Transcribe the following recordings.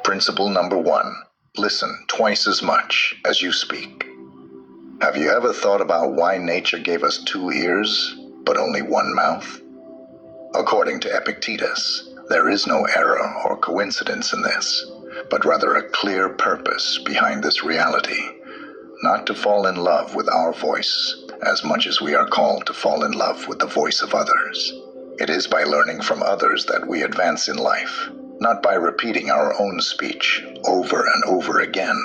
Principle number 1. Listen twice as much as you speak. Have you ever thought about why nature gave us 2 ears, but only 1 mouth? According to Epictetus, there is no error or coincidence in this, but rather a clear purpose behind this reality, not to fall in love with our voice as much as we are called to fall in love with the voice of others. It is by learning from others that we advance in life, not by repeating our own speech over and over again.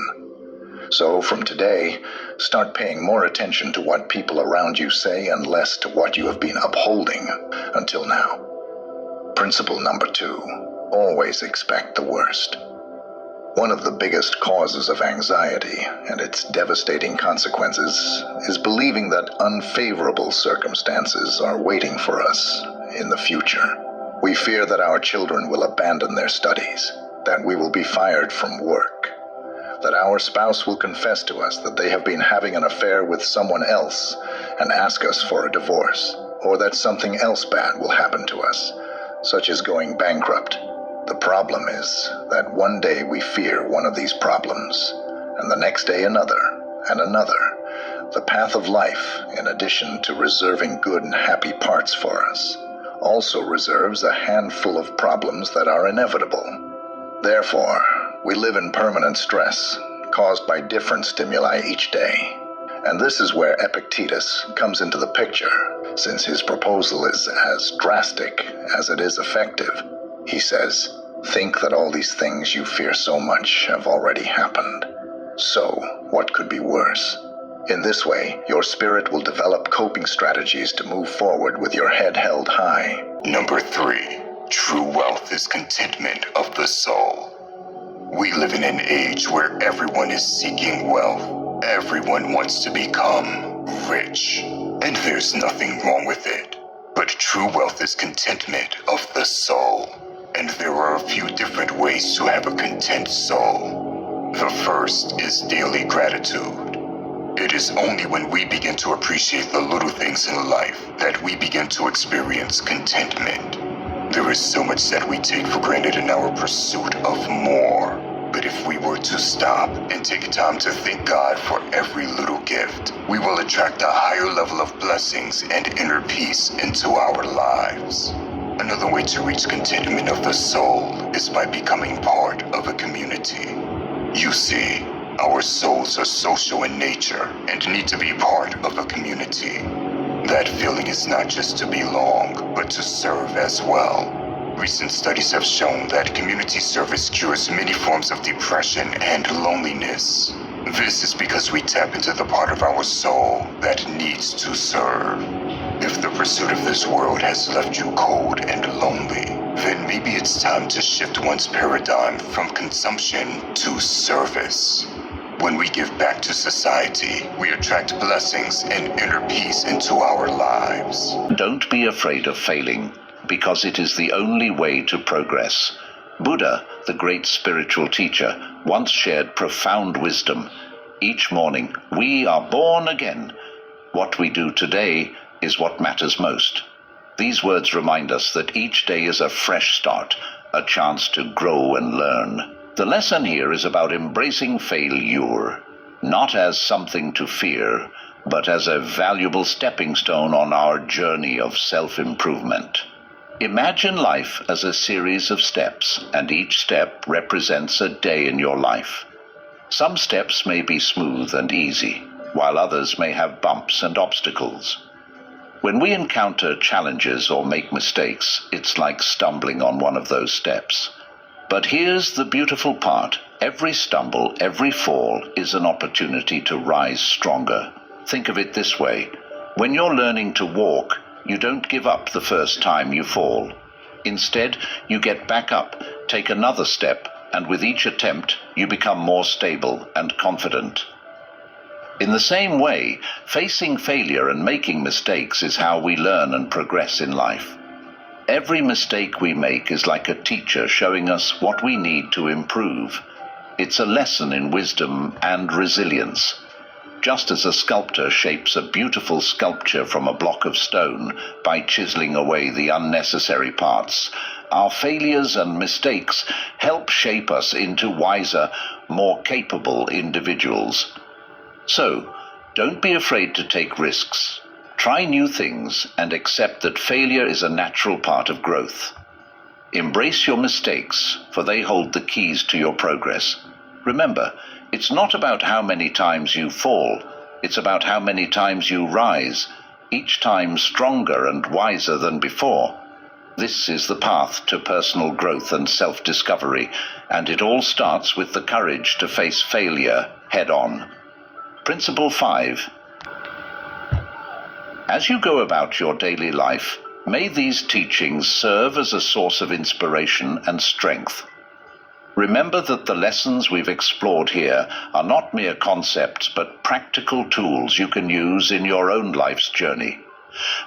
So from today, start paying more attention to what people around you say and less to what you have been upholding until now. Principle number 2. Always expect the worst. One of the biggest causes of anxiety and its devastating consequences is believing that unfavorable circumstances are waiting for us in the future. We fear that our children will abandon their studies, that we will be fired from work, that our spouse will confess to us that they have been having an affair with someone else and ask us for a divorce, or that something else bad will happen to us, such as going bankrupt. The problem is that one day we fear one of these problems, and the next day another, and another. The path of life, in addition to reserving good and happy parts for us, also reserves a handful of problems that are inevitable. Therefore, we live in permanent stress, caused by different stimuli each day. And this is where Epictetus comes into the picture, since his proposal is as drastic as it is effective. He says, think that all these things you fear so much have already happened. So, what could be worse? In this way, your spirit will develop coping strategies to move forward with your head held high. Number 3. True wealth is contentment of the soul. We live in an age where everyone is seeking wealth. Everyone wants to become rich, and there's nothing wrong with it. But true wealth is contentment of the soul, and there are a few different ways to have a content soul. The first is daily gratitude. It is only when we begin to appreciate the little things in life that we begin to experience contentment. There is so much that we take for granted in our pursuit of more. But if we were to stop and take time to thank God for every little gift, we will attract a higher level of blessings and inner peace into our lives. Another way to reach contentment of the soul is by becoming part of a community. You see, our souls are social in nature and need to be part of a community. That feeling is not just to belong, but to serve as well. Recent studies have shown that community service cures many forms of depression and loneliness. This is because we tap into the part of our soul that needs to serve. If the pursuit of this world has left you cold and lonely, then maybe it's time to shift one's paradigm from consumption to service. When we give back to society, we attract blessings and inner peace into our lives. Don't be afraid of failing, because it is the only way to progress. Buddha, the great spiritual teacher, once shared profound wisdom. Each morning, we are born again. What we do today is what matters most. These words remind us that each day is a fresh start, a chance to grow and learn. The lesson here is about embracing failure, not as something to fear, but as a valuable stepping stone on our journey of self-improvement. Imagine life as a series of steps, and each step represents a day in your life. Some steps may be smooth and easy, while others may have bumps and obstacles. When we encounter challenges or make mistakes, it's like stumbling on one of those steps. But here's the beautiful part. Every stumble, every fall is an opportunity to rise stronger. Think of it this way. When you're learning to walk, you don't give up the first time you fall. Instead, you get back up, take another step, and with each attempt, you become more stable and confident. In the same way, facing failure and making mistakes is how we learn and progress in life. Every mistake we make is like a teacher showing us what we need to improve. It's a lesson in wisdom and resilience. Just as a sculptor shapes a beautiful sculpture from a block of stone by chiseling away the unnecessary parts, Our failures and mistakes help shape us into wiser, more capable individuals. So, don't be afraid to take risks. Try new things and accept that failure is a natural part of growth. Embrace your mistakes, for they hold the keys to your progress. Remember, it's not about how many times you fall, it's about how many times you rise, each time stronger and wiser than before. This is the path to personal growth and self-discovery, and it all starts with the courage to face failure head-on. Principle 5. As you go about your daily life, may these teachings serve as a source of inspiration and strength. Remember that the lessons we've explored here are not mere concepts, but practical tools you can use in your own life's journey.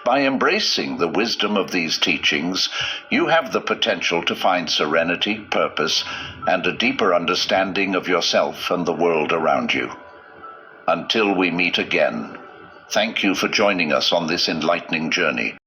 By embracing the wisdom of these teachings, you have the potential to find serenity, purpose, and a deeper understanding of yourself and the world around you. Until we meet again, thank you for joining us on this enlightening journey.